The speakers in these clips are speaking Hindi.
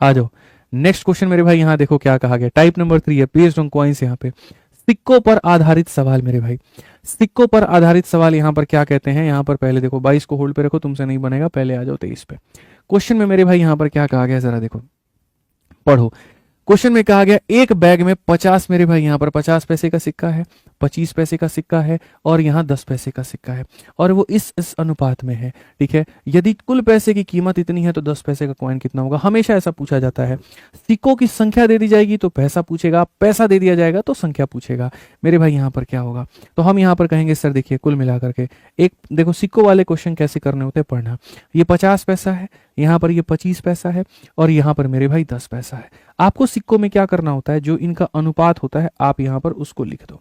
आ जाओ नेक्स्ट क्वेश्चन मेरे भाई, यहाँ देखो क्या कहा गया। टाइप नंबर 3 है, बेस्ड ऑन कॉइन्स। यहाँ पे सिक्कों पर आधारित सवाल मेरे भाई, सिक्कों पर आधारित सवाल यहाँ पर क्या कहते हैं। यहाँ पर पहले देखो 22 को होल्ड पे रखो, तुमसे नहीं बनेगा, पहले आ जाओ 23 पे। क्वेश्चन में मेरे भाई यहाँ पर क्या कहा गया, जरा देखो पढ़ो। क्वेश्चन में कहा गया एक बैग में 50 मेरे भाई, यहाँ पर 50 पैसे का सिक्का है, 25 पैसे का सिक्का है और यहाँ 10 पैसे का सिक्का है, और वो इस अनुपात में है। ठीक है, यदि कुल पैसे की कीमत इतनी है तो 10 पैसे का कॉइन कितना होगा। हमेशा ऐसा पूछा जाता है, सिक्कों की संख्या दे दी जाएगी तो पैसा पूछेगा, पैसा दे दिया जाएगा तो संख्या पूछेगा। मेरे भाई यहाँ पर क्या होगा, तो हम यहाँ पर कहेंगे सर देखिए कुल मिलाकर के एक देखो सिक्कों वाले क्वेश्चन कैसे करने होते हैं पढ़ना। ये 50 पैसा है, यहाँ पर ये 25 पैसा है और यहाँ पर मेरे भाई 10 पैसा है। आपको सिक्कों में क्या करना होता है, जो इनका अनुपात होता है आप यहाँ पर उसको लिख दो।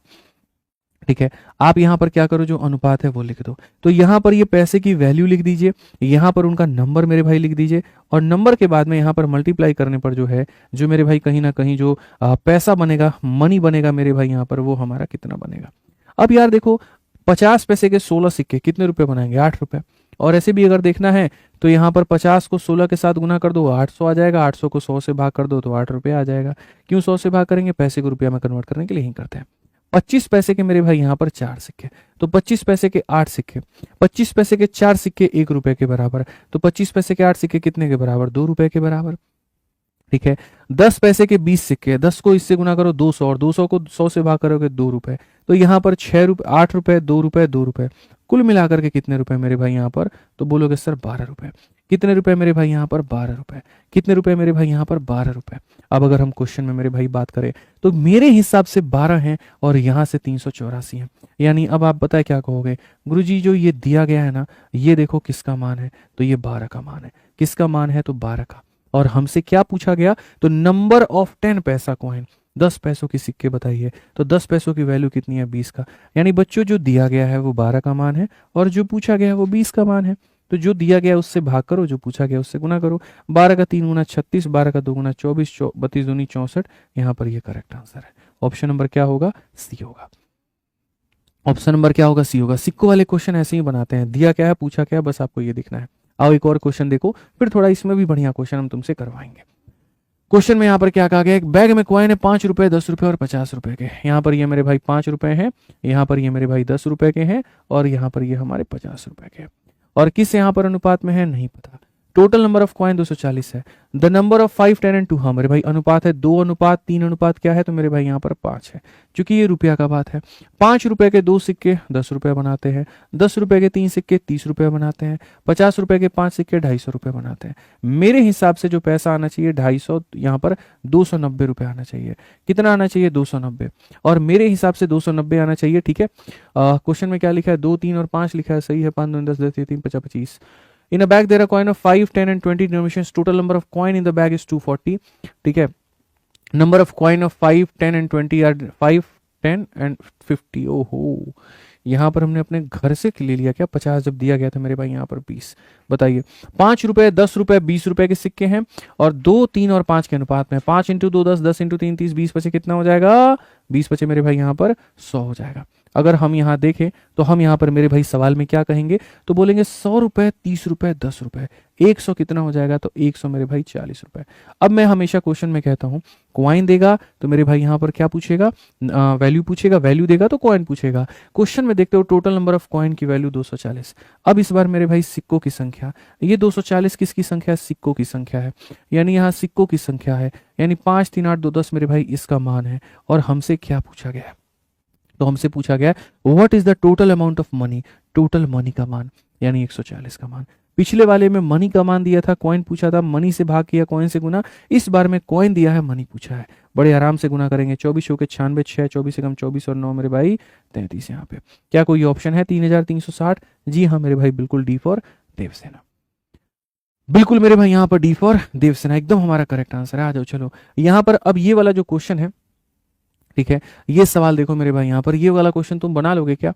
ठीक है, आप यहाँ पर क्या करो, जो अनुपात है वो लिख दो। तो यहाँ पर ये पैसे की वैल्यू लिख दीजिए, यहाँ पर उनका नंबर मेरे भाई लिख दीजिए, और नंबर के बाद में यहाँ पर मल्टीप्लाई करने पर जो है, जो मेरे भाई कहीं ना कहीं जो पैसा बनेगा, मनी बनेगा मेरे भाई यहाँ पर, वो हमारा कितना बनेगा। अब यार देखो 50 पैसे के 16 सिक्के कितने रुपए बनाएंगे, 8 रुपए। और ऐसे भी अगर देखना है तो यहाँ पर 50 को 16 के साथ गुना कर दो, 800 आ जाएगा। 800 को 100 से भाग कर दो तो 8 रुपये आ जाएगा। क्यों 100 से भाग करेंगे, पैसे को रुपया में कन्वर्ट करने के लिए ही करते हैं। 25 पैसे के मेरे भाई यहाँ पर 4 सिक्के, तो 25 पैसे के 8 सिक्के, 25 पैसे के 4 सिक्के 1 रुपए के बराबर, तो 25 पैसे के 8 सिक्के कितने के बराबर, 2 रुपए के बराबर। ठीक है, 10 पैसे के 20 सिक्के, 10 को इससे गुना करो 200 और 200 को 100 से भाग करोगे 2 रुपए, तो यहाँ पर 6 रुपए, 8 रुपए, 2 रुपए, 2 रुपए, कुल मिलाकर के कितने रुपए मेरे भाई यहाँ पर, तो बोलोगे सर 12 रुपए। कितने रुपए मेरे भाई यहाँ पर, 12 रुपए। कितने रुपए मेरे भाई यहाँ पर, 12 रुपए। अब अगर हम क्वेश्चन में मेरे भाई बात करें तो मेरे हिसाब से 12 हैं और यहाँ से 384 हैं। यानी अब आप बताए क्या कहोगे, गुरुजी जो ये दिया गया है ना, ये देखो किसका मान है, तो ये 12 का मान है। किसका मान है, तो 12 का। और हमसे क्या पूछा गया, तो नंबर ऑफ 10 पैसा कॉइन, 10 पैसों की सिक्के बताइए, तो 10 पैसों की वैल्यू कितनी है, 20 का। यानी बच्चों जो दिया गया है वो 12 का मान है और जो पूछा गया है वो 20 का मान है। तो जो दिया गया है उससे भाग करो, जो पूछा गया उससे गुना करो। 12 का 3 गुना 36, 12 का 2 गुना 24, 32 दूनी 64। यहाँ पर ये करेक्ट आंसर है। ऑप्शन नंबर क्या होगा, सी होगा। ऑप्शन नंबर क्या होगा, सी होगा। सिक्कों वाले क्वेश्चन ऐसे ही बनाते हैं, दिया क्या है, पूछा क्या है, बस आपको ये दिखना है। आओ एक और क्वेश्चन देखो, फिर थोड़ा इसमें भी बढ़िया क्वेश्चन हम तुमसे करवाएंगे। क्वेश्चन में यहाँ पर क्या कहा गया, एक बैग में कॉइन है 5 रुपए, 10 रुपए और 50 रुपए के। यहाँ पर ये मेरे भाई 5 रुपए हैं, यहाँ पर ये मेरे भाई 10 रुपए के हैं और यहाँ पर ये हमारे 50 रुपए के। और किस यहाँ पर अनुपात में है, नहीं पता। टोटल नंबर ऑफ कॉइन 240 है। द नंबर ऑफ 5, 10 एंड 2, हाँ मेरे भाई अनुपात है 2 अनुपात 3 अनुपात क्या है, तो मेरे भाई यहाँ पर 5 है, क्योंकि ये रुपया का बात है। 5 रुपए के 2 सिक्के 10 रुपए बनाते हैं, 10 रुपए के 3 सिक्के 30 रुपए बनाते हैं, 50 रुपए के 5 सिक्के 250 रुपए बनाते हैं। मेरे हिसाब से जो पैसा आना चाहिए 250, यहाँ पर 290 रुपए आना चाहिए। कितना आना चाहिए, 290, और मेरे हिसाब से 290 आना चाहिए। ठीक है, क्वेश्चन में क्या लिखा है, 2, 3 और 5 लिखा है, सही है। 5, 2, 10, 10, 3, 50, 25। In a bag there are coin of 5, 10 and 20 denominations. Total number of coin in the bag is 240. ठीक है, number of coin of 5, 10 and 20 are 5, 10 and 50. ओहो, यहाँ पर हमने अपने घर से ले लिया क्या, 50 जब दिया गया था मेरे भाई यहाँ पर 20। बताइए 5 रुपए, 10 रुपए, 20 रुपए के सिक्के हैं और 2, 3 और 5 के अनुपात में। 5 इंटू 2 10, 10 इंटू 3 30, 20 बचे कितना हो जाएगा, 20 बचे मेरे भाई यहाँ पर 100 हो जाएगा। अगर हम यहाँ देखें तो हम यहाँ पर मेरे भाई सवाल में क्या कहेंगे, तो बोलेंगे 100 रुपए, 30 रुपए, 10 रुपए, 100 कितना हो जाएगा, तो 100 मेरे भाई 40 रुपए। अब मैं हमेशा क्वेश्चन में कहता हूँ कॉइन देगा तो मेरे भाई यहाँ पर क्या पूछेगा, वैल्यू पूछेगा, वैल्यू देगा तो कॉइन पूछेगा। क्वेश्चन में देखते हो टोटल नंबर ऑफ कॉइन की वैल्यू 240। अब इस बार मेरे भाई सिक्कों की संख्या, ये 240 किसकी संख्या है, सिक्कों की संख्या है, यानी यहाँ सिक्कों की संख्या है, यानी 5, 3, 8, 2, 10 मेरे भाई इसका मान है। और हमसे क्या पूछा गया है, तो हमसे पूछा गया what is the total amount of money, total money का मान, यानी 140 का मान। पिछले वाले में मनी का मान दिया था, कॉइन पूछा था, मनी से भाग किया, कॉइन से गुना। इस बार में कॉइन दिया है, मनी पूछा है, बड़े आराम से गुना करेंगे। 24 के 96, 6, 24 से कम 24 और 9 मेरे भाई 33। यहाँ पे क्या कोई ऑप्शन है, 3360? जी हाँ मेरे भाई, बिल्कुल डी फॉर देवसेना, बिल्कुल मेरे भाई यहाँ पर डी फॉर देवसेना एकदम हमारा करेक्ट आंसर है। आ जाओ चलो यहाँ पर, अब ये वाला जो क्वेश्चन है, ठीक है, ये सवाल देखो मेरे भाई, यहाँ पर ये वाला क्वेश्चन तुम बना लोगे क्या,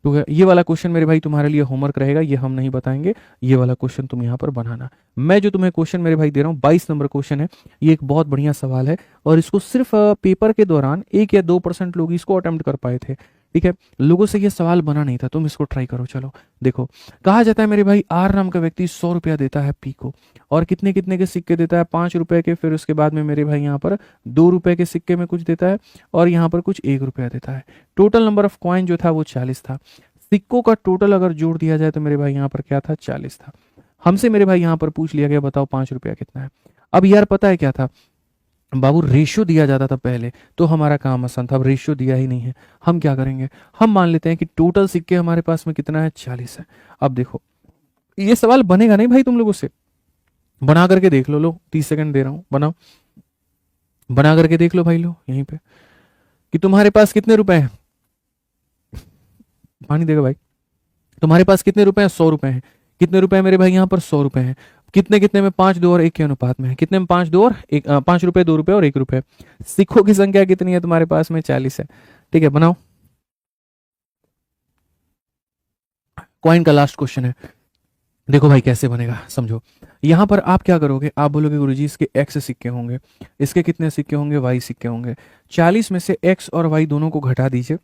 तो ये वाला क्वेश्चन मेरे भाई तुम्हारे लिए होमवर्क रहेगा, ये हम नहीं बताएंगे, ये वाला क्वेश्चन तुम यहाँ पर बनाना। मैं जो तुम्हें क्वेश्चन मेरे भाई दे रहा हूँ 22 नंबर क्वेश्चन है, ये एक बहुत बढ़िया सवाल है और इसको सिर्फ पेपर के दौरान 1 या 2% लोग इसको अटेम्प्ट कर पाए थे। ठीक है, लोगों से ये सवाल बना नहीं था, तुम इसको ट्राई करो। चलो देखो, कहा जाता है मेरे भाई आर नाम का व्यक्ति 100 रुपया देता है पी को, और कितने कितने के सिक्के देता है, 5 रुपए के, फिर उसके बाद में मेरे भाई यहाँ पर 2 रुपए के सिक्के में कुछ देता है, और यहाँ पर कुछ 1 रुपया देता है। टोटल नंबर ऑफ कॉइन जो था वो 40 था। सिक्कों का टोटल अगर जोड़ दिया जाए तो मेरे भाई यहाँ पर क्या था, 40 था। हमसे मेरे भाई यहाँ पर पूछ लिया गया बताओ 5 रुपया कितना है। अब यार पता है क्या था बाबू, रेशियो दिया जाता था पहले तो हमारा काम आसान था, अब रेशियो दिया ही नहीं है, हम क्या करेंगे, हम मान लेते हैं कि टोटल सिक्के हमारे पास में कितना है, 40 है। अब देखो ये सवाल बनेगा नहीं भाई तुम लोगों से, बना करके देख लो, 30 सेकंड दे रहा हूं, बनाओ, बना करके देख लो भाई, लो यहीं पे कि तुम्हारे पास कितने रुपए हैं, पानी देगा भाई, तुम्हारे पास कितने रुपए हैं, 100 रुपए हैं। कितने रुपए हैं मेरे भाई यहाँ पर, 100 रुपए हैं। कितने कितने में, 5 2 और 1 के अनुपात में है। कितने में, 5 2 और 1, 5 रुपए 2 रुपए और 1 रुपए। सिक्कों की संख्या कितनी है तुम्हारे पास में, 40 है। ठीक है, बनाओ। कॉइन का लास्ट क्वेश्चन है, देखो भाई कैसे बनेगा समझो। यहां पर आप क्या करोगे, आप बोलोगे गुरुजी इसके एक्स सिक्के होंगे, इसके कितने सिक्के होंगे, वाई सिक्के होंगे। 40 में से एक्स और वाई दोनों को घटा दीजिए,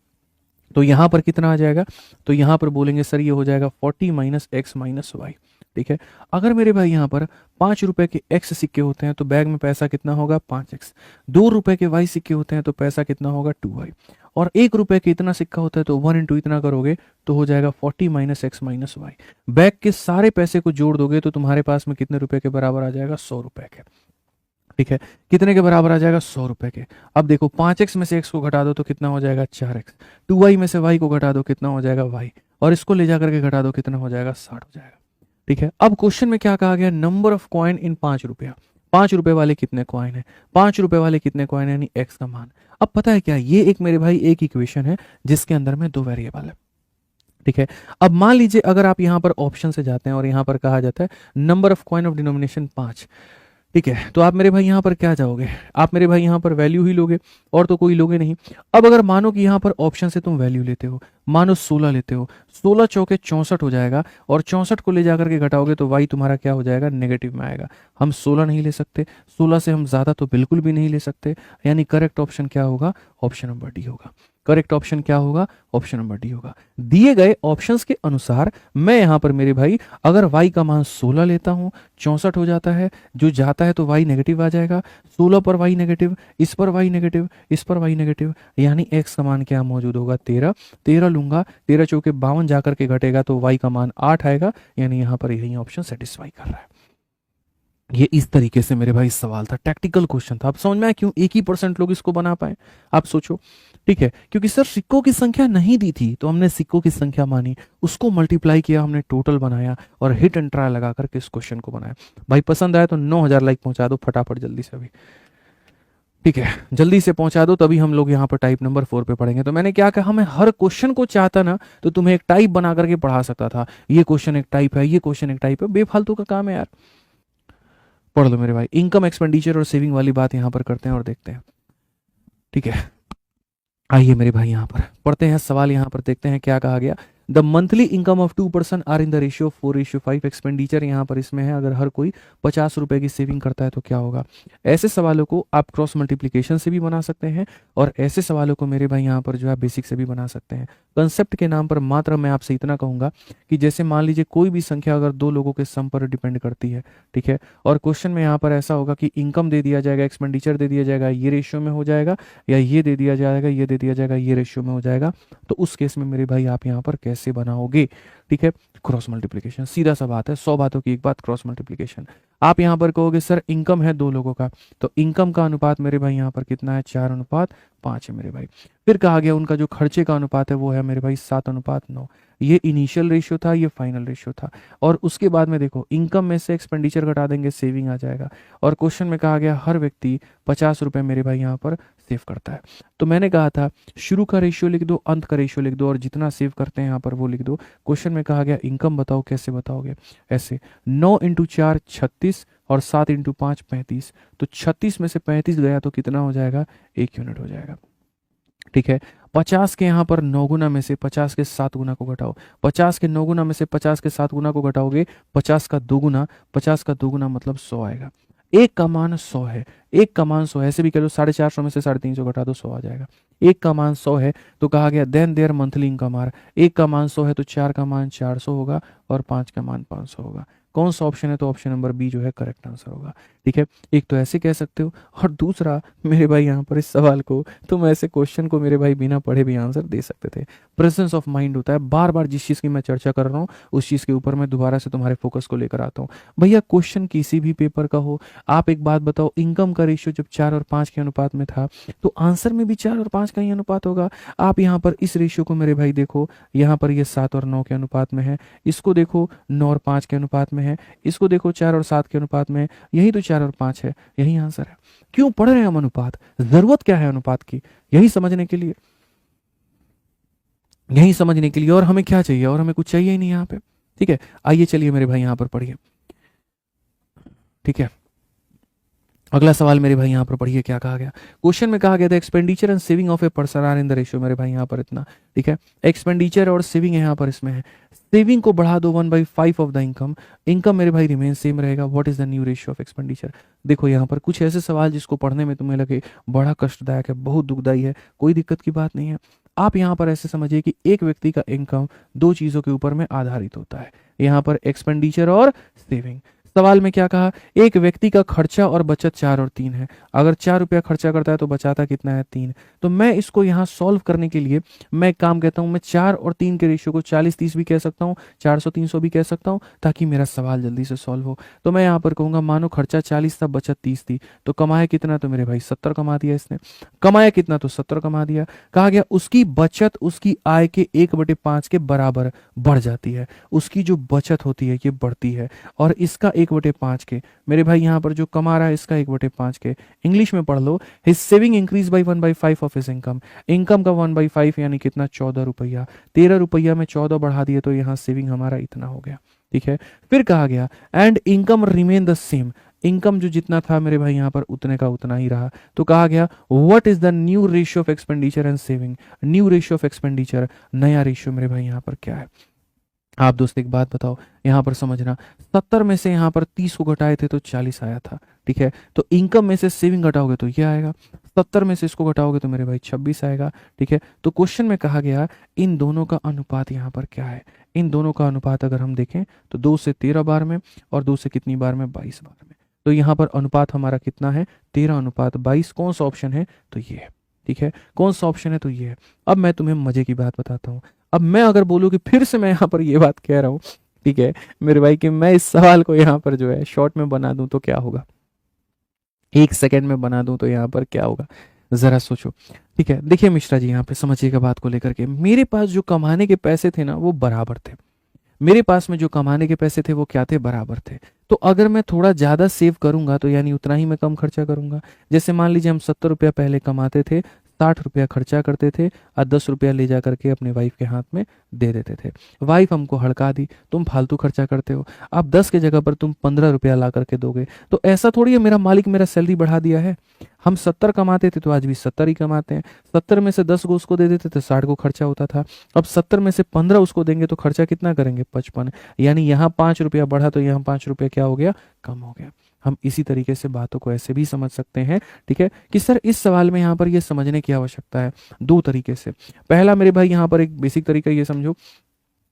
तो यहां पर कितना आ जाएगा, तो यहां पर बोलेंगे सर ये हो जाएगा 40 माइनस एक्स माइनस वाई। ठीक है, अगर मेरे भाई यहाँ पर 5 रुपए के एक्स सिक्के होते हैं तो बैग में पैसा कितना होगा, 5x। 2 रुपए के वाई सिक्के होते हैं तो पैसा कितना होगा, 2y। और 1 रुपए के इतना सिक्का होता है तो 1 इंटू इतना करोगे तो हो जाएगा 40 minus X minus Y. Bag के सारे पैसे को जोड़ दोगे तो तुम्हारे पास में कितने रुपए के बराबर आ जाएगा, 100 रुपए के। ठीक है, कितने के बराबर आ जाएगा, 100 रुपए के। अब देखो 5x में से x को घटा दो तो कितना हो जाएगा, 4x। 2y में से y को घटा दो कितना हो जाएगा, y। और इसको ले जाकर के घटा दो कितना हो जाएगा, 60 हो जाएगा। ठीक है, अब क्वेश्चन में क्या कहा गया, नंबर ऑफ कॉइन इन 5 रुपया। 5 रुपए वाले कितने कॉइन है, 5 रुपए वाले कितने कॉइन है, यानी x का मान। अब पता है क्या, ये एक मेरे भाई एक इक्वेशन है जिसके अंदर में 2 वेरिएबल है। ठीक है, अब मान लीजिए अगर आप यहां पर ऑप्शन से जाते हैं और यहां पर कहा जाता है number of coin of denomination 5। ठीक है, तो आप मेरे भाई यहाँ पर क्या जाओगे, आप मेरे भाई यहाँ पर वैल्यू ही लोगे, और तो कोई लोगे नहीं। अब अगर मानो कि यहाँ पर ऑप्शन से तुम वैल्यू लेते हो, मानो 16 लेते हो, 16 चौके 64 हो जाएगा, और 64 को ले जाकर के घटाओगे तो वाई तुम्हारा क्या हो जाएगा, नेगेटिव में आएगा। हम 16 नहीं ले सकते, 16 से हम ज्यादा तो बिल्कुल भी नहीं ले सकते, यानी करेक्ट ऑप्शन क्या होगा, ऑप्शन नंबर डी होगा। करेक्ट ऑप्शन क्या होगा, ऑप्शन नंबर डी होगा। दिए गए ऑप्शंस के अनुसार मैं यहां पर मेरे भाई अगर y का मान 16 लेता हूं, 64 हो जाता है, जो जाता है तो y नेगेटिव आ जाएगा। 16 पर y नेगेटिव, इस पर y नेगेटिव, इस पर y नेगेटिव, यानी x का मान क्या मौजूद होगा, 13। 13 लूंगा, 13 चौके 52 जाकर के घटेगा तो y का मान 8 आएगा, यानी यहां पर यही ऑप्शन सेटिस्फाई कर रहा है। ये इस तरीके से मेरे भाई सवाल था, टैक्टिकल क्वेश्चन था। अब समझ में आया क्यों 1% लोग इसको बना पाए, आप सोचो। ठीक है, क्योंकि सर सिक्कों की संख्या नहीं दी थी तो हमने सिक्कों की संख्या मानी, उसको मल्टीप्लाई किया, हमने टोटल बनाया और हिट एंड ट्राई लगा करके इस क्वेश्चन को बनाया। भाई पसंद आया तो 9000 लाइक पहुंचा दो फटाफट जल्दी से अभी। ठीक है, जल्दी से पहुंचा दो, तभी हम लोग यहाँ पर टाइप नंबर 4 पे पढ़ेंगे। तो मैंने क्या कहा, मैं हर क्वेश्चन को चाहता ना तो तुम्हें एक टाइप बना करके पढ़ा सकता था, ये क्वेश्चन एक टाइप है, ये क्वेश्चन एक टाइप है, बेफालतू का काम है यार। पढ़ लो मेरे भाई, इनकम एक्सपेंडिचर और सेविंग वाली बात यहाँ पर करते हैं और देखते हैं। ठीक है, आइए मेरे भाई यहाँ पर पढ़ते हैं सवाल, यहाँ पर देखते हैं क्या कहा गया। The monthly income of 2 person are in the ratio 4:5। Expenditure यहाँ पर इसमें है, अगर हर कोई 50 रुपए की सेविंग करता है तो क्या होगा। ऐसे सवालों को आप क्रॉस मल्टीप्लीकेशन से भी बना सकते हैं, और ऐसे सवालों को मेरे भाई यहाँ पर जो है बेसिक से भी बना सकते हैं। कंसेप्ट के नाम पर मात्र मैं आपसे इतना कहूंगा कि जैसे मान लीजिए कोई भी संख्या अगर 2 लोगों के सम पर डिपेंड करती है, ठीक है, और क्वेश्चन में यहाँ पर ऐसा होगा कि इनकम दे दिया जाएगा, एक्सपेंडिचर दे दिया जाएगा, ये रेशियो में हो जाएगा, या ये दे दिया जाएगा, ये दे दिया जाएगा, ये रेशियो में हो जाएगा, तो उस केस में मेरे भाई आप यहाँ पर कैसे बनाओगे। ठीक है, क्रॉस मल्टीप्लिकेशन, सीधा सा बात है, 100 बातों की एक बात, क्रॉस मल्टीप्लिकेशन। आप यहाँ पर कहोगे सर इनकम है 2 लोगों का, तो इनकम का अनुपात मेरे भाई यहाँ पर कितना है, 4:5 है मेरे भाई। फिर कहा गया उनका जो खर्चे का अनुपात है वो है मेरे भाई 7:9। ये इनिशियल रेशियो था, ये फाइनल रेशियो था। और उसके बाद में देखो इनकम में से एक्सपेंडिचर घटा देंगे, सेविंग आ जाएगा। और क्वेश्चन में कहा गया हर व्यक्ति 50 रुपए मेरे भाई यहाँ पर सेव करता है। तो मैंने कहा था शुरू का रेशियो लिख दो, अंत का रेशियो लिख दो, और जितना सेव करते हैं यहाँ पर वो लिख दो। क्वेश्चन में कहा गया इनकम बताओ, कैसे बताओगे, ऐसे 9 × 4 36 और 7 × 5 35। तो 36 में से 35 गया तो कितना हो जाएगा, 1 यूनिट हो जाएगा। ठीक है, 50 के यहाँ पर 9 गुना में से 50 के 7 गुना को घटाओ, 50 के 9 गुना में से 50 के 7 गुना को घटाओगे, 50 का 2 गुना, 50 का 2 गुना मतलब 100 आएगा। 1 का मान 100 है, 1 का मान 100 है, ऐसे भी कह लो 450 में से 350 घटा दो 100 आ जाएगा। 1 का मान 100 है तो कहा गया then their monthly income are, 1 का मान 100 है तो 4 का मान 400 होगा और 5 का मान 500 होगा। कौन सा ऑप्शन है? तो ऑप्शन नंबर बी जो है करेक्ट आंसर होगा। ठीक है, एक तो ऐसे कह सकते हो, और दूसरा मेरे भाई यहाँ पर इस सवाल को तुम ऐसे क्वेश्चन को मेरे भाई बिना पढ़े भी आंसर दे सकते थे। प्रेजेंस ऑफ माइंड होता है, बार बार जिस चीज़ की मैं चर्चा कर रहा हूँ उस चीज़ के ऊपर मैं दोबारा से तुम्हारे फोकस को लेकर आता हूँ। भैया क्वेश्चन किसी भी पेपर का हो, आप एक बात बताओ, इनकम का रेशियो जब 4 और 5 के अनुपात में था तो आंसर में भी 4 और 5 का ही अनुपात होगा। आप यहाँ पर इस रेशियो को मेरे भाई देखो, यहाँ पर ये 7 और 9 के अनुपात में है, इसको देखो 9 और 5 के अनुपात में है, इसको देखो 4 और 7 के अनुपात में है, यही तो 4 और 5 है, यही आंसर है। क्यों पढ़ रहे हैं हम अनुपात? जरूरत क्या है अनुपात की? यही समझने के लिए, यही समझने के लिए। और हमें क्या चाहिए? और हमें कुछ चाहिए ही नहीं यहाँ पे। ठीक है, आइए चलिए मेरे भाई यहाँ पर पढ़िए। ठीक है, अगला सवाल मेरे भाई यहाँ पर पढ़िए क्या कहा गया। क्वेश्चन में कहा गया था expenditure and saving of a person are in the ratio, मेरे भाई यहाँ पर इतना। ठीक है, एक्सपेंडिचर और सेविंग यहाँ पर इसमें है, सेविंग को बढ़ा दो 1/5 ऑफ द इनकम, इनकम मेरे भाई रिमेन सेम रहेगा। What is the new ratio of expenditure? देखो यहाँ पर कुछ ऐसे सवाल जिसको पढ़ने में तुम्हें लगे बड़ा कष्टदायक है, बहुत दुखदाई है, कोई दिक्कत की बात नहीं है। आप यहाँ पर ऐसे समझिए कि एक व्यक्ति का इनकम 2 चीजों के ऊपर में आधारित होता है, यहाँ पर एक्सपेंडिचर और सेविंग। सवाल में क्या कहा? एक व्यक्ति का खर्चा और बचत 4 और 3 है। अगर 4 रुपया खर्चा करता है तो बचाता कितना है? 3। तो मैं इसको यहाँ सॉल्व करने के लिए मैं एक काम कहता हूँ, मैं 4 और 3 के रेशियो को 40-30 भी कह सकता हूँ, 400-300 भी कह सकता हूँ, ताकि मेरा सवाल जल्दी से सॉल्व हो। तो मैं यहाँ पर कहूँगा मानो खर्चा 40 था, बचत 30 थी, तो कमाया कितना? तो मेरे भाई 70 कमा दिया इसने। कमाया कितना? तो 70 कमा दिया। कहा गया उसकी बचत उसकी आय के 1/5 के बराबर बढ़ जाती है। उसकी जो बचत होती है ये बढ़ती है, और इसका 1/5 के, मेरे भाई यहाँ पर जो कमा रहा है इसका 1/5 के। इंग्लिश में पढ़ लो, his saving increase by 1/5 of his income. Income का 1/5 यानी कितना? 14 रुपया। 13 रुपया में 14 बढ़ा दिए तो यहाँ सेविंग हमारा इतना हो गया। ठीक है, फिर कहा गया and income remain the same, income जो जितना था मेरे भाई यहाँ पर उतने का उतना ही रहा। तो कहा गया what is the new ratio of expenditure and saving? New ratio of expenditure, नया रेशियो मेरे भाई यहाँ पर क्या है? आप दोस्त एक बात बताओ, यहाँ पर समझना, 70 में से यहाँ पर 30 को घटाए थे तो 40 आया था। ठीक है, तो इनकम में से सेविंग घटाओगे तो ये आएगा, 70 में से इसको घटाओगे तो मेरे भाई 26 आएगा। ठीक है, तो क्वेश्चन में कहा गया इन दोनों का अनुपात यहाँ पर क्या है? इन दोनों का अनुपात अगर हम देखें तो 2 से 13 बार में और 2 से कितनी बार में? 22 बार में। तो यहाँ पर अनुपात हमारा कितना है? 13:22। कौन सा ऑप्शन है? तो ये है। ठीक है, कौन सा ऑप्शन है? तो ये है। अब मैं तुम्हें मजे की बात बताता हूँ। अब मैं अगर बोलूँ कि फिर से मैं यहाँ पर ये बात कह रहा हूँ, ठीक है मेरे भाई, कि मैं इस सवाल को यहाँ पर जो है शॉर्ट में बना दूं तो क्या होगा? 1 सेकेंड में बना दूं तो यहाँ पर क्या होगा? जरा सोचो। ठीक है, देखिए मिश्रा जी, यहाँ पे समझिएगा बात को लेकर के, मेरे पास जो कमाने के पैसे थे ना वो बराबर थे। मेरे पास में जो कमाने के पैसे थे वो क्या थे? बराबर थे। तो अगर मैं थोड़ा ज्यादा सेव करूंगा तो यानी उतना ही मैं कम खर्चा करूंगा। जैसे मान लीजिए हम 70 रुपया पहले कमाते थे, 60 रुपया खर्चा करते थे और 10 रुपया ले जा करके अपने वाइफ के हाथ में दे देते थे। वाइफ हमको हड़का दी, तुम फालतू खर्चा करते हो, अब 10 के जगह पर तुम 15 रुपया ला करके दोगे। तो ऐसा थोड़ी है मेरा मालिक मेरा सैलरी बढ़ा दिया है। हम 70 कमाते थे तो आज भी 70 ही कमाते हैं। 70 में से 10 को उसको दे देते तो 60 को खर्चा होता था। अब 70 में से 15 उसको देंगे तो खर्चा कितना करेंगे? 55। यानी यहाँ 5 रुपया बढ़ा तो यहाँ 5 रुपया क्या हो गया? कम हो गया। हम इसी तरीके से बातों को ऐसे भी समझ सकते हैं। ठीक है, कि सर इस सवाल में यहाँ पर ये समझने की आवश्यकता है 2 तरीके से। पहला मेरे भाई यहाँ पर एक बेसिक तरीका ये समझो,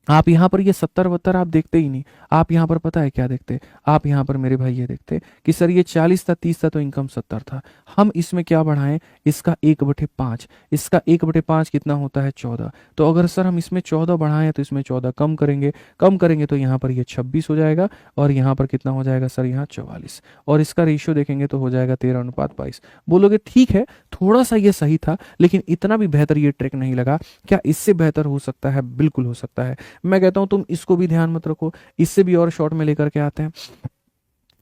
आप यहाँ पर ये 70-72 आप देखते ही नहीं। आप यहाँ पर पता है क्या देखते? आप यहाँ पर मेरे भाई ये देखते कि सर ये 40 था, 30 था तो इनकम 70 था। हम इसमें क्या बढ़ाएं? इसका 1/5। इसका 1/5 कितना होता है? 14। तो अगर सर हम इसमें 14 बढ़ाएं तो इसमें 14 कम करेंगे, कम करेंगे तो यहाँ पर ये 26 हो जाएगा, और यहाँ पर कितना हो जाएगा सर? यहाँ 44। और इसका रेशियो देखेंगे तो हो जाएगा 13:22। बोलोगे ठीक है थोड़ा सा ये सही था, लेकिन इतना भी बेहतर ये ट्रिक नहीं लगा। क्या इससे बेहतर हो सकता है? बिल्कुल हो सकता है। मैं कहता हूं तुम इसको भी ध्यान मत रखो, इससे भी और शॉर्ट में लेकर के आते हैं।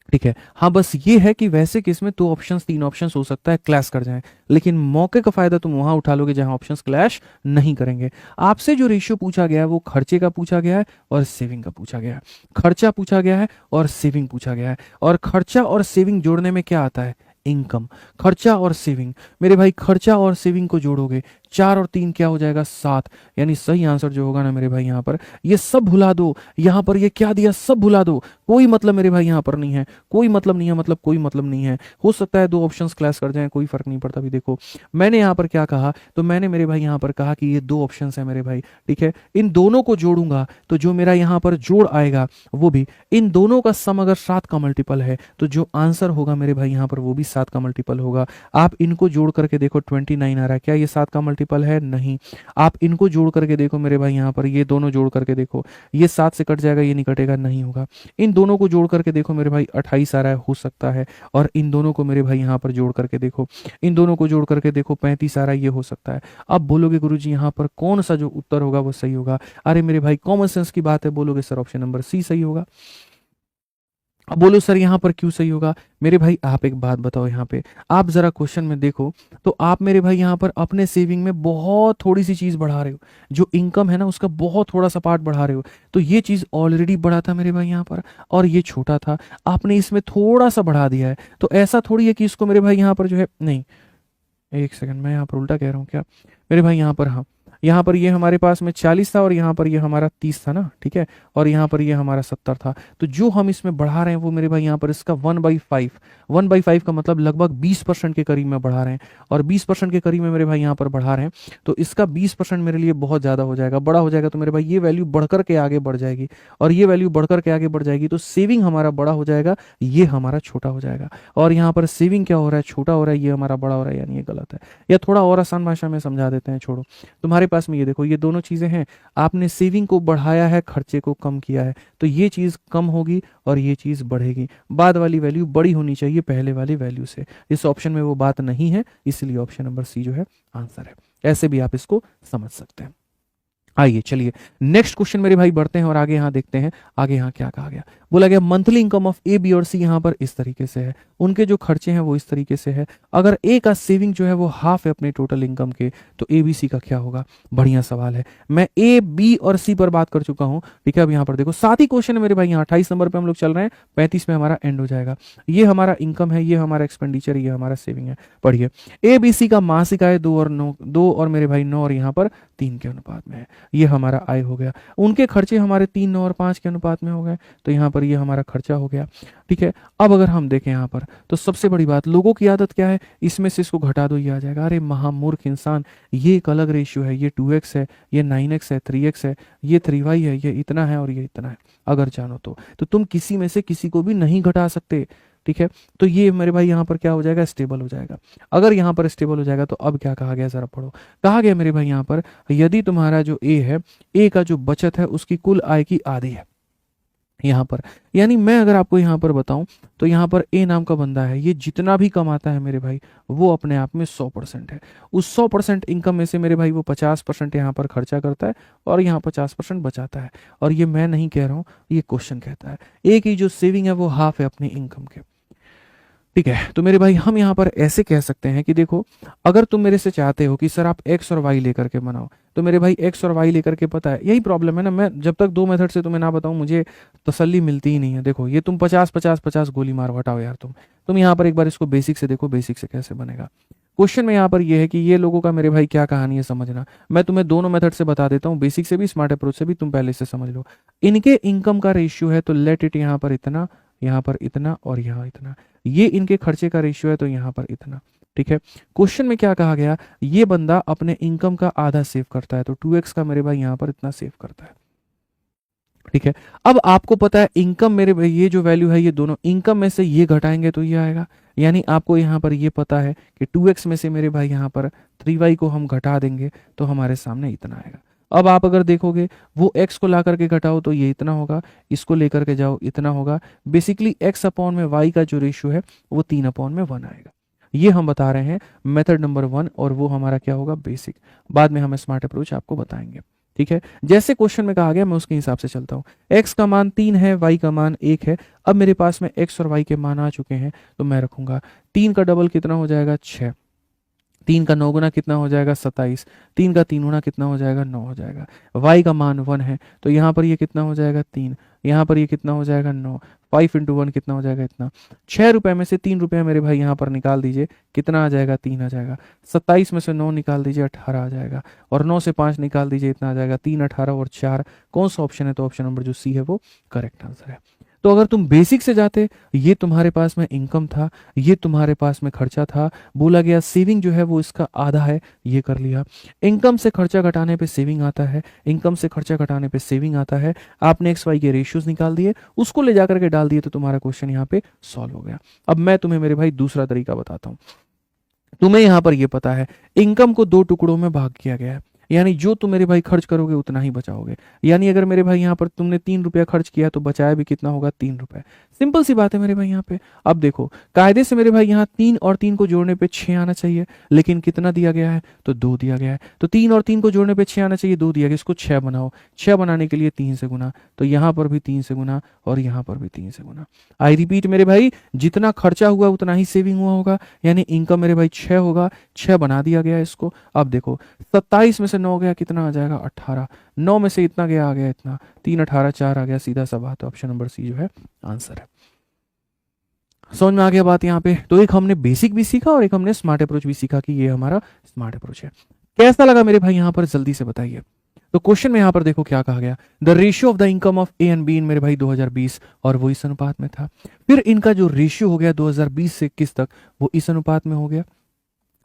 ठीक है, हाँ बस ये है कि वैसे केस में 2 ऑप्शंस 3 ऑप्शंस हो सकता है क्लैश कर जाएं, लेकिन मौके का फायदा तुम वहां उठा लोगे जहां ऑप्शंस क्लैश नहीं करेंगे। आपसे जो रेशियो पूछा गया है वो खर्चे का पूछा गया है और सेविंग का पूछा गया है। खर्चा पूछा गया है और सेविंग पूछा गया है, और खर्चा और सेविंग जोड़ने में क्या आता है? इनकम। खर्चा और सेविंग, मेरे भाई खर्चा और सेविंग को जोड़ोगे 4 और 3 क्या हो जाएगा 7, यानी सही आंसर जो होगा ना मेरे भाई यहाँ पर, ये सब भुला दो, यहाँ पर ये क्या दिया सब भुला दो, कोई मतलब मेरे भाई यहाँ पर नहीं है, कोई मतलब नहीं है, मतलब कोई मतलब नहीं है। हो सकता है 2 ऑप्शंस क्लैश कर जाएं, कोई फर्क नहीं पड़ता। अभी देखो मैंने यहाँ पर क्या कहा, तो मैंने मेरे भाई यहाँ पर कहा कि ये 2 ऑप्शंस है मेरे भाई, ठीक है। इन दोनों को जोड़ूंगा तो जो मेरा यहाँ पर जोड़ आएगा वो भी इन दोनों का सम अगर 7 का मल्टीपल है तो जो आंसर होगा मेरे भाई यहाँ पर वो भी 7 का मल्टीपल होगा। आप इनको जोड़ करके देखो 29 आ रहा है, क्या ये 7 का मल्टीपल है? नहीं। आप इनको जोड़ करके देखो मेरे भाई यहाँ पर, ये दोनों जोड़ करके देखो, ये 7 से कट जाएगा, ये नहीं कटेगा, नहीं होगा। इन दोनों को जोड़ करके देखो मेरे भाई 28 आ रहा है, हो सकता है। और इन दोनों को मेरे भाई यहाँ पर जोड़ करके देखो, इन दोनों को जोड़ करके देखो 35 आ रहा है, ये हो सकता है। अब बोलोगे गुरुजी यहाँ पर कौन सा जो उत्तर होगा वो सही होगा? अरे मेरे भाई कॉमन सेंस की बात है, बोलोगे सर ऑप्शन नंबर सी सही होगा। अब बोलो सर यहाँ पर क्यों सही होगा? मेरे भाई आप एक बात बताओ, यहाँ पे आप जरा क्वेश्चन में देखो तो आप मेरे भाई यहाँ पर अपने सेविंग में बहुत थोड़ी सी चीज बढ़ा रहे हो, जो इनकम है ना उसका बहुत थोड़ा सा पार्ट बढ़ा रहे हो। तो ये चीज ऑलरेडी बड़ा था मेरे भाई यहाँ पर, और ये छोटा था, आपने इसमें थोड़ा सा बढ़ा दिया है। तो ऐसा थोड़ी है कि इसको मेरे भाई यहाँ पर जो है, नहीं एक सेकंड, मैं यहाँ पर उल्टा कह रहा हूँ क्या मेरे भाई? यहाँ पर हाँ, यहाँ पर ये हमारे पास में 40 था और यहाँ पर ये हमारा 30 था ना, ठीक है, और यहाँ पर ये हमारा 70 था। तो जो हम इसमें बढ़ा रहे हैं वो मेरे भाई यहाँ पर इसका 1/5, 1/5 का मतलब लगभग 20% के करीब में बढ़ा रहे हैं, और 20% के करीब में मेरे भाई यहाँ पर बढ़ा रहे हैं। तो इसका 20% मेरे लिए बहुत ज़्यादा हो जाएगा, बड़ा हो जाएगा। तो मेरे भाई ये वैल्यू बढ़कर के आगे बढ़ जाएगी, और ये वैल्यू बढ़कर के आगे बढ़ जाएगी, तो सेविंग हमारा बड़ा हो जाएगा, ये हमारा छोटा हो जाएगा। और यहाँ पर सेविंग क्या हो रहा है, छोटा हो रहा है, ये हमारा बड़ा हो रहा है, यानी ये गलत है। या थोड़ा और आसान भाषा में समझा देते हैं, छोड़ो। तुम्हारे पास में ये देखो, ये दोनों चीजें हैं, आपने सेविंग को बढ़ाया है, खर्चे को कम किया है, तो ये चीज कम होगी और ये चीज बढ़ेगी। बाद वाली वैल्यू बड़ी होनी चाहिए पहले वाली वैल्यू से। इस ऑप्शन में वो बात नहीं है, इसलिए ऑप्शन नंबर सी जो है आंसर है। ऐसे भी आप इसको समझ सकते हैं। आइए चलिए नेक्स्ट क्वेश्चन मेरे भाई बढ़ते हैं और आगे यहाँ देखते हैं, आगे यहाँ क्या कहा गया। बोला गया monthly income of A, B और सी यहाँ पर इस तरीके से है, उनके जो खर्चे हैं वो इस तरीके से है। अगर ए का सेविंग जो है वो हाफ है अपने टोटल इनकम के, तो ए बी सी का क्या होगा? बढ़िया सवाल है। मैं ए बी और सी पर बात कर चुका हूँ, ठीक है। अब यहाँ पर देखो 7 ही क्वेश्चन है मेरे भाई, यहाँ 28 नंबर पर हम लोग चल रहे हैं, 35 में हमारा एंड हो जाएगा। ये हमारा इनकम है, ये हमारा एक्सपेंडिचर, ये हमारा सेविंग है। पढ़िए, ए बी सी का मासिक आय 2 और 9, 2 और मेरे भाई 9 और यहाँ पर 3 के अनुपात में है, ये हमारा आय हो गया। उनके खर्चे हमारे 3, 9 और 5 के अनुपात में हो गए, तो यहाँ पर ये हमारा खर्चा हो गया, ठीक है। अब अगर हम देखें यहाँ पर, तो सबसे बड़ी बात, लोगों की आदत क्या है, इसमें से इसको घटा दो, ये आ जाएगा। अरे महामूर्ख इंसान, ये एक अलग रेशियो है, ये 2x है, ये 9x है, 3x है, ये 3y है, ये इतना है और ये इतना है। अगर जानो तो तुम किसी में से किसी को भी नहीं घटा सकते, ठीक है। तो ये मेरे भाई यहाँ पर क्या हो जाएगा, स्टेबल हो जाएगा। अगर यहाँ पर स्टेबल हो जाएगा तो अब क्या कहा गया, जरा पढ़ो। कहा गया मेरे भाई यहाँ पर, यदि तुम्हारा जो ए है, ए का जो बचत है उसकी कुल आय की आधी है यहाँ पर। यानी मैं अगर आपको यहाँ पर बताऊं तो यहाँ पर ए नाम का बंदा है, ये जितना भी कमाता है मेरे भाई वो अपने आप में 100% है। उस 100% इनकम में से मेरे भाई वो 50% यहाँ पर खर्चा करता है और यहाँ 50% बचाता है। और ये मैं नहीं कह रहा हूँ, ये क्वेश्चन कहता है। ए की जो सेविंग है वो हाफ है अपनी इनकम के, ठीक है। तो मेरे भाई हम यहाँ पर ऐसे कह सकते हैं कि देखो, अगर तुम मेरे से चाहते हो कि सर आप एक्स और वाई लेकर के बनाओ, तो मेरे भाई एक्स और वाई लेकर के, पता है यही प्रॉब्लम है ना, मैं जब तक 2 मेथड से तुम्हें ना बताऊं मुझे तसल्ली मिलती ही नहीं है। देखो ये तुम 50-50-50 गोली मार हटाओ यार, तुम यहाँ पर एक बार इसको बेसिक से देखो, बेसिक से कैसे बनेगा। क्वेश्चन में यहाँ पर ये है कि ये लोगों का मेरे भाई क्या कहानी है, समझना। मैं तुम्हें दोनों मेथड से बता देता हूँ, बेसिक से भी, स्मार्ट अप्रोच से भी, तुम पहले से समझ लो। इनके इनकम का रेशियो है, तो लेट इट यहाँ पर इतना, यहाँ पर इतना और यहाँ इतना। ये इनके खर्चे का रेशियो है, तो यहाँ पर इतना, ठीक है। क्वेश्चन में क्या कहा गया, ये बंदा अपने इनकम का आधा सेव करता है, तो 2x का मेरे भाई यहाँ पर इतना सेव करता है, ठीक है। अब आपको पता है इनकम, मेरे भाई ये जो वैल्यू है, ये दोनों इनकम में से ये घटाएंगे तो ये आएगा। यानी आपको यहाँ पर ये पता है कि 2x में से मेरे भाई यहाँ पर 3y को हम घटा देंगे तो हमारे सामने इतना आएगा। अब आप अगर देखोगे, वो x को ला करके घटाओ तो ये इतना होगा, इसको लेकर के जाओ इतना होगा। बेसिकली x अपॉन में y का जो रेशियो है वो 3/1 आएगा। ये हम बता रहे हैं मेथड नंबर 1, और वो हमारा क्या होगा, बेसिक। बाद में हम स्मार्ट अप्रोच आपको बताएंगे, ठीक है। जैसे क्वेश्चन में कहा गया मैं उसके हिसाब से चलता हूँ। x का मान 3 है, y का मान 1 है। अब मेरे पास में x और y के मान आ चुके हैं, तो मैं रखूंगा 3 का डबल कितना हो जाएगा, 6। 3 का 9 गुना कितना हो जाएगा, 27। 3 का 3 गुना कितना हो जाएगा, 9 हो जाएगा। y का मान 1 है, तो यहाँ पर ये कितना हो जाएगा, 3। यहाँ पर ये कितना हो जाएगा 9, 5 इंटू 1 कितना हो जाएगा इतना। 6 रुपए में से 3 रुपए मेरे भाई यहाँ पर निकाल दीजिए, कितना आ जाएगा 3 आ जाएगा। 27 में से 9 निकाल दीजिए 18 आ जाएगा, और 9 से 5 निकाल दीजिए इतना आ जाएगा 3, 18 और 4 कौन सा ऑप्शन है, तो ऑप्शन नंबर जो सी है वो करेक्ट आंसर है। तो अगर तुम बेसिक से जाते, ये तुम्हारे पास में इनकम था, ये तुम्हारे पास में खर्चा था, बोला गया सेविंग जो है वो इसका आधा है, ये कर लिया। इनकम से खर्चा घटाने पे सेविंग आता है, इनकम से खर्चा घटाने पे सेविंग आता है, आपने एक्स वाई के रेशियोज निकाल दिए, उसको ले जाकर के डाल दिए, तो तुम्हारा क्वेश्चन यहाँ पे सॉल्व हो गया। अब मैं तुम्हें मेरे भाई दूसरा तरीका बताता हूँ। तुम्हें यहां पर ये पता है इनकम को 2 टुकड़ों में भाग किया गया है, यानी जो तुम मेरे भाई खर्च करोगे उतना ही बचाओगे। यानी अगर मेरे भाई यहाँ पर तुमने 3 रुपया खर्च किया तो बचाया भी कितना होगा 3 रुपए। सिंपल सी बात है मेरे भाई यहाँ पे। अब देखो कायदे से मेरे भाई यहाँ 3 और 3 को जोड़ने पे 6 आना चाहिए, लेकिन कितना दिया गया है, तो 2 दिया गया है। तो 3 और 3 को जोड़ने पे 6 आना चाहिए, 2 दिया गया, इसको 6 बनाओ। 6 बनाने के लिए 3 से गुना, तो यहाँ पर भी 3 से गुना और यहाँ पर भी 3 से गुना। आई रिपीट मेरे भाई, जितना खर्चा हुआ उतना ही सेविंग हुआ होगा, यानी इनकम मेरे भाई 6 होगा, 6 बना दिया गया इसको। अब देखो 27 में से 9 गया, कितना आ जाएगा 18, 9 में से इतना गया आ गया इतना, 3 18 4 आ गया, सीधा सा बात है, ऑप्शन नंबर सी जो है आंसर है। समझ में आ गया बात यहाँ पे। तो एक हमने बेसिक भी सीखा और एक हमने स्मार्ट अप्रोच भी सीखा कि ये हमारा स्मार्ट अप्रोच है। कैसा लगा मेरे भाई यहाँ पर जल्दी से बताइए। तो क्वेश्चन में यहाँ पर देखो क्या कहा गया, the ratio of the income of A and be in मेरे भाई 2020, और वो इस अनुपात में था। फिर इनका जो रेशियो हो गया 2020 से 21 तक, वो इस अनुपात में हो गया,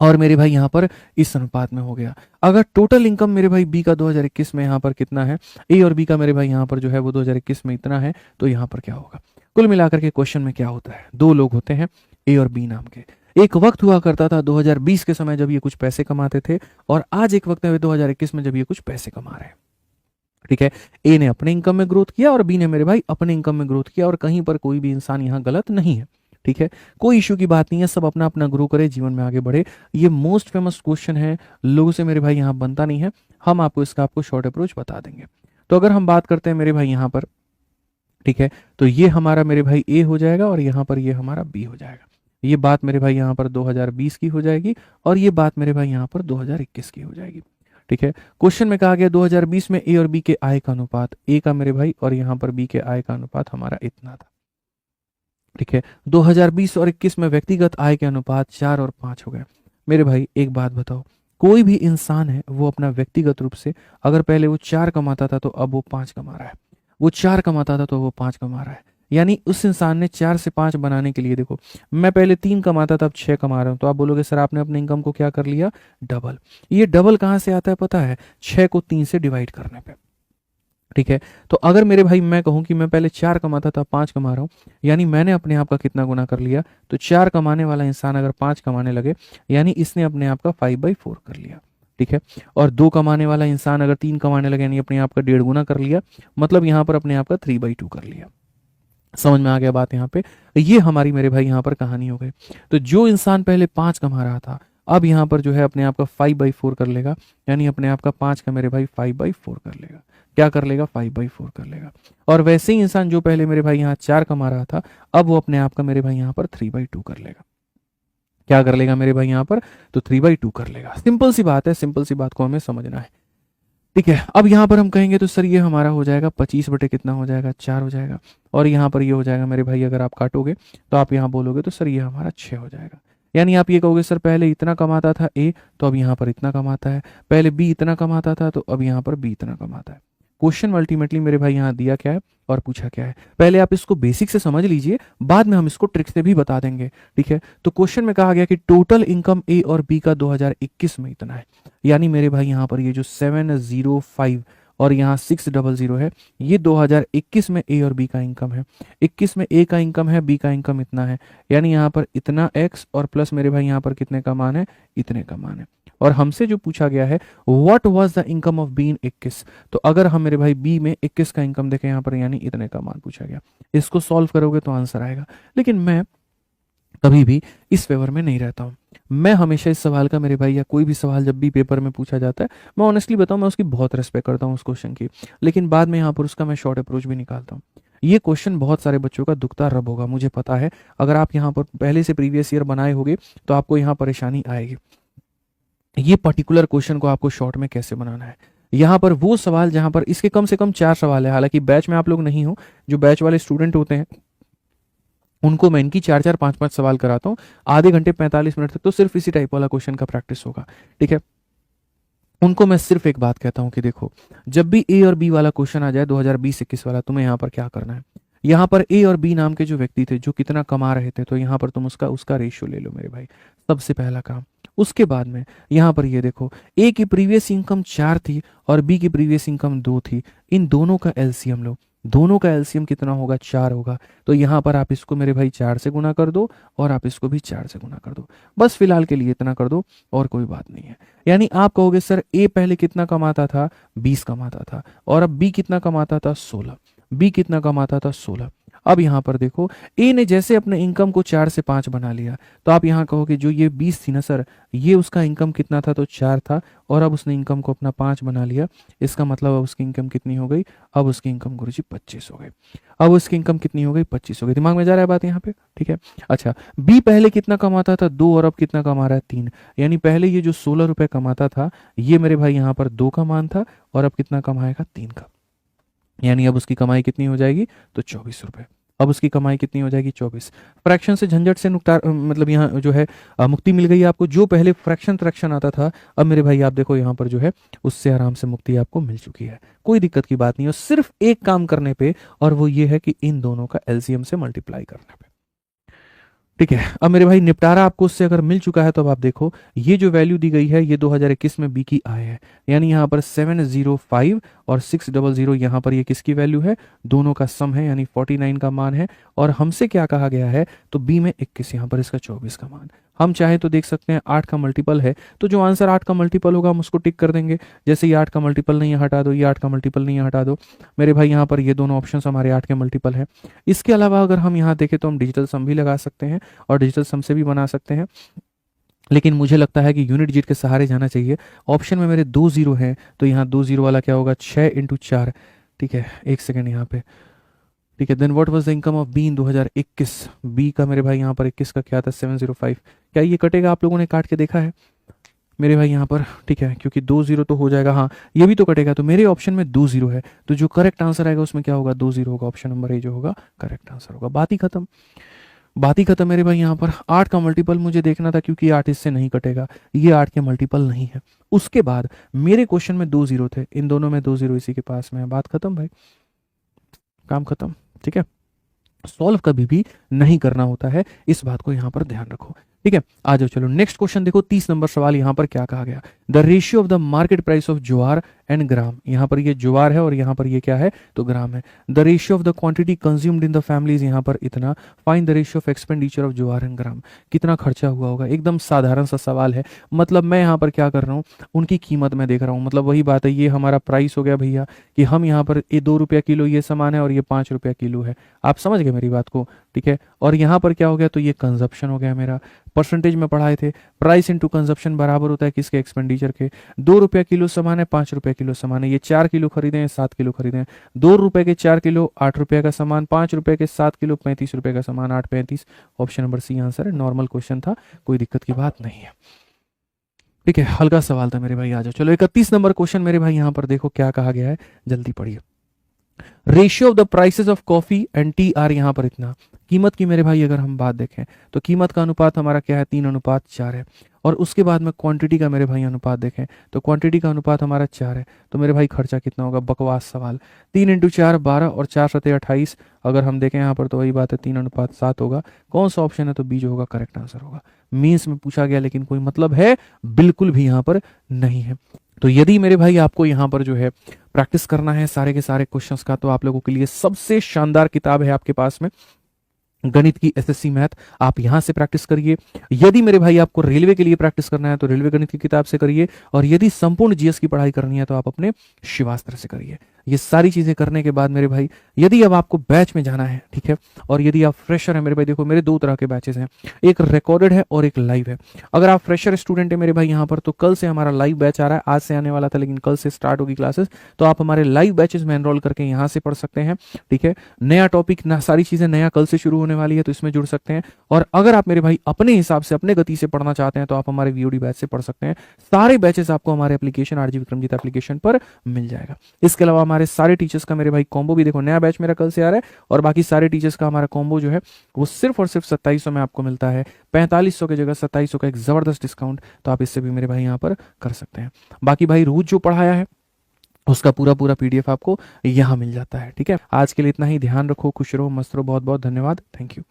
और मेरे भाई यहाँ पर इस अनुपात में हो गया। अगर टोटल इनकम मेरे भाई बी का 2021 में यहाँ पर कितना है, ए और बी का मेरे भाई यहाँ पर जो है वो 2021 में इतना है, तो यहाँ पर क्या होगा। कुल मिलाकर के क्वेश्चन में क्या होता है, 2 लोग होते हैं ए और बी नाम के। एक वक्त हुआ करता था 2020 के समय जब ये कुछ पैसे कमाते थे, और आज एक वक्त है 2021 में जब ये कुछ पैसे कमा रहे हैं। ठीक है, ए ने अपने इनकम में ग्रोथ किया और बी ने मेरे भाई अपने इनकम में ग्रोथ किया, और कहीं पर कोई भी इंसान यहाँ गलत नहीं है। ठीक है, कोई इश्यू की बात नहीं है, सब अपना अपना ग्रो करे, जीवन में आगे बढ़े। ये मोस्ट फेमस क्वेश्चन है, लोगों से मेरे भाई यहाँ बनता नहीं है, हम आपको इसका आपको शॉर्ट अप्रोच बता देंगे। तो अगर हम बात करते हैं मेरे भाई यहाँ पर, ठीक है, तो ये हमारा मेरे भाई ए हो जाएगा और यहाँ पर ये हमारा बी हो जाएगा। ये बात मेरे भाई यहाँ पर 2020 की हो जाएगी, और ये बात मेरे भाई यहाँ पर 2021 की हो जाएगी। ठीक है, क्वेश्चन में कहा गया 2020 में ए और बी के आय का अनुपात, ए का मेरे भाई और यहाँ पर बी के आय का अनुपात हमारा इतना था। ठीक है, 2020 और 21 में व्यक्तिगत आय के अनुपात 4 और 5 हो गए। मेरे भाई एक बात बताओ, कोई भी इंसान है वो अपना व्यक्तिगत रूप से, अगर पहले वो 4 कमाता था तो अब वो 5 कमा रहा है, वो 4 कमाता था तो वो 5 कमा रहा है, यानी उस इंसान ने 4 से 5 बनाने के लिए, देखो मैं पहले 3 कमाता था अब 6 कमा रहा हूं, तो आप बोलोगे सर आपने अपने इनकम को क्या कर लिया, डबल। ये डबल कहां से आता है पता है, 6 को 3 से डिवाइड करने पे। ठीक है, तो अगर मेरे भाई मैं कहूं कि मैं पहले 4 कमाता था 5 कमा रहा हूं, यानी मैंने अपने आप का कितना गुना कर लिया, तो 4 कमाने वाला इंसान अगर 5 कमाने लगे, यानी इसने अपने आप का 5/4 कर लिया। ठीक है, और 2 कमाने वाला इंसान अगर 3 कमाने लगे, यानी अपने आप का 1.5 गुना कर लिया, मतलब यहाँ पर अपने आप का 3/2 कर लिया। समझ में आ गया बात यहाँ पे। ये हमारी मेरे भाई यहाँ पर कहानी हो गई। तो जो इंसान पहले 5 कमा रहा था, अब यहाँ पर जो है अपने आप का 5/4 कर लेगा, यानी अपने आप का 5 का मेरे भाई 5/4 कर लेगा। क्या कर लेगा, 5/4 कर लेगा। और वैसे ही इंसान जो पहले मेरे भाई यहाँ 4 कमा रहा था, अब वो अपने आप का मेरे भाई यहाँ पर 3/2 कर लेगा। क्या कर लेगा मेरे भाई यहाँ पर, तो 3/2 कर लेगा। सिंपल सी बात है, सिंपल सी बात को हमें समझना है। ठीक है, अब यहाँ पर हम कहेंगे तो सर ये हमारा हो जाएगा 25 बटे कितना हो जाएगा, 4 हो जाएगा, और यहाँ पर ये हो जाएगा मेरे भाई, अगर आप काटोगे तो आप यहाँ बोलोगे तो सर ये हमारा 6 हो जाएगा। यानी आप ये कहोगे सर पहले इतना कमाता था ए, तो अब यहाँ पर इतना कमाता है, पहले बी इतना कमाता था तो अब यहाँ पर बी इतना कमाता है। क्वेश्चन अल्टीमेटली मेरे भाई यहाँ दिया क्या है और पूछा क्या है, पहले आप इसको बेसिक से समझ लीजिए, बाद में हम इसको ट्रिक से भी बता देंगे। ठीक है, तो क्वेश्चन में कहा गया कि टोटल इनकम ए और बी का 2021 में इतना है, यानी मेरे भाई यहाँ पर ये जो 705 और यहाँ 600 है, ये 2021 में ए और बी का इनकम है। 21 में ए का इनकम है, बी का इनकम इतना है, यानी यहाँ पर इतना एक्स और प्लस मेरे भाई यहाँ पर कितने का मान है, इतने का मान है। और हमसे जो पूछा गया है what was the income of B इन 21, तो अगर हम मेरे भाई बी में 21 का इनकम देखें यहाँ पर, यानी इतने का मान पूछा गया। इसको सॉल्व करोगे तो आंसर आएगा, लेकिन मैं कभी भी इस फेवर में नहीं रहता हूँ। मैं हमेशा इस सवाल का मेरे भाई, या कोई भी सवाल जब भी पेपर में पूछा जाता है, मैं ऑनेस्टली बताऊं मैं उसकी बहुत रिस्पेक्ट करता हूँ उस क्वेश्चन की, लेकिन बाद में यहाँ पर उसका मैं शॉर्ट अप्रोच भी निकालता हूँ। ये क्वेश्चन बहुत सारे बच्चों का दुखता रब होगा, मुझे पता है। अगर आप यहाँ पर पहले से प्रीवियस ईयर बनाए होंगे तो आपको यहाँ परेशानी आएगी। ये पर्टिकुलर क्वेश्चन को आपको शॉर्ट में कैसे बनाना है, यहाँ पर वो सवाल जहां पर इसके कम से कम 4 सवाल है, हालांकि बैच में आप लोग नहीं हो, जो बैच वाले स्टूडेंट होते हैं उनको मैं इनकी 4-4 5-5 सवाल कराता हूँ, आधे घंटे 45 मिनट तक तो सिर्फ इसी टाइप वाला क्वेश्चन का प्रैक्टिस होगा, ठीक है। उनको मैं सिर्फ एक बात कहता हूं कि देखो, जब भी ए और बी वाला क्वेश्चन आ जाए 2020-21 वाला, तुम्हें यहाँ पर क्या करना है, यहाँ पर ए और बी नाम के जो व्यक्ति थे जो कितना कमा रहे थे, तो यहाँ पर तुम उसका उसका रेशियो ले लो मेरे भाई, सबसे पहला काम। उसके बाद में यहाँ पर ये देखो, ए की प्रीवियस इनकम 4 थी और बी की प्रीवियस इनकम 2 थी, इन दोनों का एलसीएम लो, दोनों का एलसीएम कितना होगा, 4 होगा। तो यहाँ पर आप इसको मेरे भाई 4 से गुना कर दो और आप इसको भी 4 से गुना कर दो, बस फिलहाल के लिए इतना कर दो और कोई बात नहीं है। यानी आप कहोगे सर ए पहले कितना कमाता था, 20 कमाता था, और अब बी कितना कमाता था, 16, बी कितना कमाता था, 16। अब यहाँ पर देखो, ए ने जैसे अपने इनकम को 4 से 5 बना लिया, तो आप यहाँ कहोगे जो ये 20 थी ना सर, ये उसका इनकम कितना था, तो 4 था, और अब उसने इनकम को अपना 5 बना लिया, इसका मतलब अब उसकी इनकम कितनी हो गई, अब उसकी इनकम गुरुजी 25 हो गई। अब उसकी इनकम कितनी हो गई, 25 हो गई। दिमाग में जा रहा है बात यहाँ पे, ठीक है। अच्छा, बी पहले कितना कमाता था, 2, और अब कितना कमा रहा है, 3। यानी पहले ये जो 16 रुपए कमाता था, ये मेरे भाई यहाँ पर 2 का मान था, और अब कितना कमाएगा, 3 का। यानी अब उसकी कमाई कितनी हो जाएगी, तो 24 रुपए। अब उसकी कमाई कितनी हो जाएगी, 24। फ्रैक्शन से झंझट से नुकता मतलब यहाँ जो है मुक्ति मिल गई आपको। जो पहले फ्रैक्शन आता था, अब मेरे भाई आप देखो यहाँ पर जो है उससे आराम से मुक्ति आपको मिल चुकी है, कोई दिक्कत की बात नहीं है। सिर्फ एक काम करने पे, और वो ये है कि इन दोनों का एलसीएम से मल्टीप्लाई करने पे, ठीक है। अब मेरे भाई निपटारा आपको उससे अगर मिल चुका है, तो अब आप देखो ये जो वैल्यू दी गई है ये 2021 में बी की आय है, यानी यहाँ पर 705 और 600, यहाँ पर ये किसकी वैल्यू है, दोनों का सम है, यानी 49 का मान है। और हमसे क्या कहा गया है, तो बी में 21, यहाँ पर इसका 24 का मान। हम चाहे तो देख सकते हैं 8 का मल्टीपल है, तो जो आंसर 8 का मल्टीपल होगा हम उसको टिक कर देंगे। जैसे ये 8 का मल्टीपल नहीं है, हटा दो, ये 8 का मल्टीपल नहीं है, हटा दो। मेरे भाई यहाँ पर ये दोनों ऑप्शन हमारे 8 के मल्टीपल है। इसके अलावा अगर हम यहाँ देखें तो हम डिजिटल सम भी लगा सकते हैं और डिजिटल सम से भी बना सकते हैं, लेकिन मुझे लगता है कि यूनिट डिजिट के सहारे जाना चाहिए। ऑप्शन में मेरे 2 जीरो हैं, तो यहाँ 2 जीरो वाला क्या होगा, 6 × 4, ठीक है। एक सेकेंड यहाँ पे, ठीक है। Then what was the income of B in 2021, B का मेरे भाई यहाँ पर 21 का क्या था, 705। क्या ये कटेगा, आप लोगों ने काट के देखा है मेरे भाई यहाँ पर, ठीक है, क्योंकि 2 जीरो तो हो जाएगा, हाँ ये भी तो कटेगा। तो मेरे ऑप्शन में 2 जीरो है, तो जो करेक्ट आंसर आएगा उसमें क्या होगा, 2 जीरो होगा। ऑप्शन नंबर ए जो होगा करेक्ट आंसर होगा। बात ही खत्म, बात ही खत्म मेरे भाई। यहाँ पर 8 का मल्टीपल मुझे देखना था, क्योंकि 8 इससे नहीं कटेगा, ये 8 के मल्टीपल नहीं है। उसके बाद मेरे क्वेश्चन में 2 जीरो थे, इन दोनों में 2 जीरो इसी के पास में है। बात खत्म भाई, काम खत्म, ठीक है। सॉल्व कभी भी नहीं करना होता है, इस बात को यहाँ पर ध्यान रखो, ठीक है। आ जाओ, चलो नेक्स्ट क्वेश्चन देखो। 30 नंबर सवाल यहाँ पर क्या कहा गया, the ratio of the market price of jowar and gram. यहाँ पर ये ज्वार है और यहाँ पर ये क्या है, तो ग्राम है। The ratio of the quantity consumed in the families, यहाँ पर इतना। Find the ratio of expenditure of jowar and gram, कितना खर्चा हुआ होगा। एकदम साधारण सा सवाल है, मतलब मैं यहाँ पर क्या कर रहा हूँ, उनकी कीमत मैं देख रहा हूँ। मतलब वही बात है, ये हमारा प्राइस हो गया भैया, कि हम यहाँ पर ये 2 रुपया किलो ये सामान है और ये 5 रुपया किलो है। आप समझ गए मेरी बात को, ठीक है। और यहाँ पर क्या हो गया, तो ये कंजप्शन हो गया मेरा। परसेंटेज में पढ़ाए थे, प्राइस इंटू कंजप्शन बराबर होता है किसके, एक्सपेंडिचर के। 2 रुपया किलो सामान है, 5 रुपया किलो सामान है। ये 4 किलो खरीदे हैं, 7 किलो खरीदे हैं। 2 रुपए के 4 किलो 8 रुपये का सामान, 5 रुपए के 7 किलो 35 रुपये का सामान, 8 35। ऑप्शन नंबर सी आंसर है। नॉर्मल क्वेश्चन था, कोई दिक्कत की बात नहीं है, ठीक है। हल्का सवाल था मेरे भाई। आ जाओ, चलो 31 नंबर क्वेश्चन मेरे भाई, यहाँ पर देखो क्या कहा गया है, जल्दी पढ़िए। Ratio of the prices of coffee and T R, यहाँ पर इतना। कीमत की मेरे भाई अगर हम बात देखें, तो कीमत का अनुपात हमारा क्या है, 3:4 है। और उसके बाद में क्वांटिटी का मेरे भाई अनुपात देखें, तो क्वांटिटी का अनुपात हमारा 4 है। तो मेरे भाई खर्चा कितना होगा, बकवास सवाल। 3 × 4 12 और 4 × 7 28। अगर हम देखें यहाँ पर तो वही बात है, 3:7 होगा। कौन सा ऑप्शन है, तो बी जो होगा करेक्ट आंसर होगा। मीन्स में पूछा गया, लेकिन कोई मतलब है बिल्कुल भी यहाँ पर नहीं है। तो यदि मेरे भाई आपको यहाँ पर जो है प्रैक्टिस करना है सारे के सारे क्वेश्चंस का, तो आप लोगों के लिए सबसे शानदार किताब है आपके पास में, गणित की एसएससी मैथ। आप यहां से प्रैक्टिस करिए। यदि मेरे भाई आपको रेलवे के लिए प्रैक्टिस करना है, तो रेलवे गणित की किताब से करिए। और यदि संपूर्ण जीएस की पढ़ाई करनी है, तो आप अपने शिवास्त्र से करिए। ये सारी चीजें करने के बाद मेरे भाई, यदि अब आपको बैच में जाना है, ठीक है, और यदि आप फ्रेशर है मेरे भाई, देखो मेरे दो तरह के बैचेस हैं, एक रिकॉर्डेड है और एक लाइव है। अगर आप फ्रेशर स्टूडेंट है मेरे भाई यहाँ पर, तो कल से हमारा लाइव बैच आ रहा है, आज से आने वाला था लेकिन कल से स्टार्ट होगी क्लासेस, तो आप हमारे लाइव बैचेस में एनरोल करके यहाँ से पढ़ सकते हैं, ठीक है। नया टॉपिक ना, सारी चीजें नया कल से शुरू होने वाली है, तो इसमें जुड़ सकते हैं। और अगर आप मेरे भाई अपने हिसाब से अपने गति से पढ़ना चाहते हैं, तो आप हमारे वीओडी बैच से पढ़ सकते हैं। सारे बैचेस आपको हमारे एप्लीकेशन आरजी विक्रमजीत एप्लीकेशन पर मिल जाएगा। इसके अलावा हमारे सारे टीचर्स का मेरे भाई कॉम्बो भी देखो, नया बैच मेरा कल से आ रहा है, और बाकी सारे टीचर्स का हमारा कॉम्बो जो है वो सिर्फ और सिर्फ 2700 में आपको मिलता है। 4500 की जगह 2700 का एक जबरदस्त डिस्काउंट, तो आप इससे भी मेरे भाई यहाँ पर कर सकते हैं। बाकी भाई रोज जो पढ़ाया है उसका पूरा पूरा पीडीएफ आपको यहाँ मिल जाता है, ठीक है। आज के लिए इतना ही, ध्यान रखो, खुश रहो, मस्त रहो, बहुत बहुत धन्यवाद, थैंक यू।